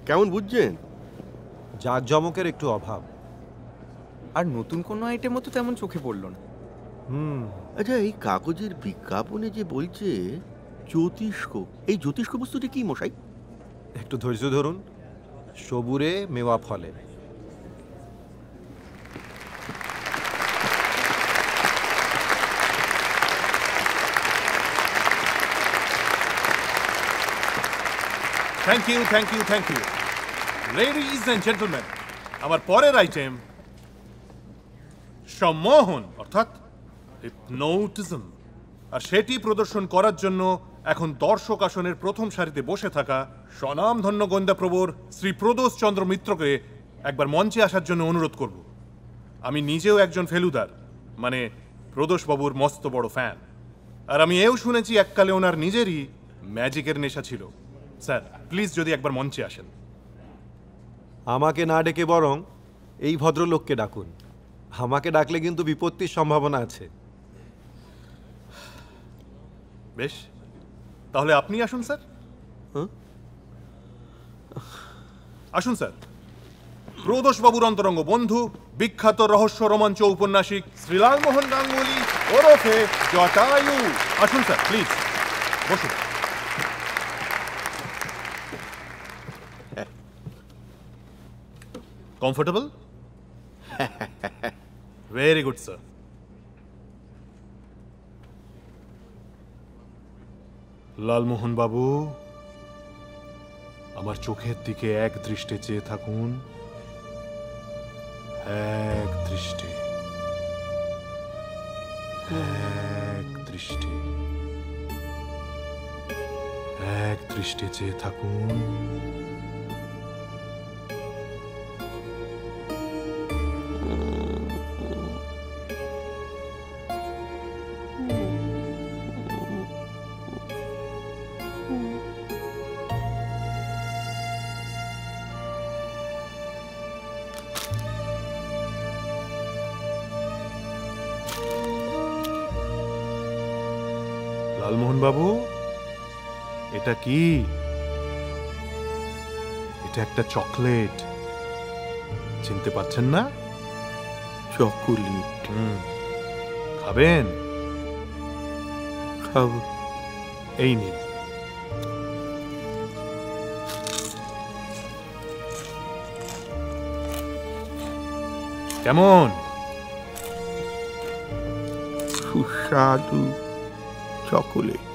কেমন বুঝছেন? জাঁকজমকের একটু অভাব। আর নতুন কোনো আইটেমও তো তেমন চোখে পড়লো না। আচ্ছা, এই কাগজের বিজ্ঞাপনে যে বলছে জ্যোতিষ্ক, এই জ্যোতিষ্ক বস্তুটি কি মশাই? একটু ধৈর্য ধরুন। সবুরে মেওয়া ফলে। Thank you, thank you, thank you. Ladies and gentleman, আমার পরের আইটেম সম্মোহন অর্থাৎ হিপনোটিজম। আর সেটি প্রদর্শন করার জন্য এখন দর্শক আসনের প্রথম সারিতে বসে থাকা স্বনামধন্য গোয়েন্দাপ্রবর শ্রী প্রদোষ চন্দ্র মিত্রকে একবার মঞ্চে আসার জন্য অনুরোধ করব। আমি নিজেও একজন ফেলুদার, মানে প্রদোষবাবুর মস্ত বড় ফ্যান। আর আমি এও শুনেছি এককালে ওনার নিজেরই ম্যাজিকের নেশা ছিল। স্যার, প্লিজ যদি একবার মঞ্চে আসেন। আমাকে না ডেকে বরং এই ভদ্রলোককে ডাকুন। আমাকে ডাকলে কিন্তু বিপত্তির সম্ভাবনা আছে। বেশ, তাহলে আপনি আসুন স্যার। আসুন স্যার। প্রদোষবাবুর অন্তরঙ্গ বন্ধু, বিখ্যাত রহস্য রোমাঞ্চ ঔপন্যাসিক শ্রী লালমোহন গাঙ্গুলি ওরফে জটায়ু। আসুন স্যার, প্লিজ বসুন। Comfortable? Very good sir. Lalmohan বাবু, আমার চোখের দিকে এক দৃষ্টে চেয়ে থাকুন। এক দৃষ্টে, এক দৃষ্টে, এক দৃষ্টে চেয়ে থাকুন। লালমোহন বাবু, এটা কি? এটা একটা চকলেট। চিনতে পারছেন না? চকোলেট খাবেন? খাবো। এই নিন। কেমন? সুস্বাদু চকোলেট।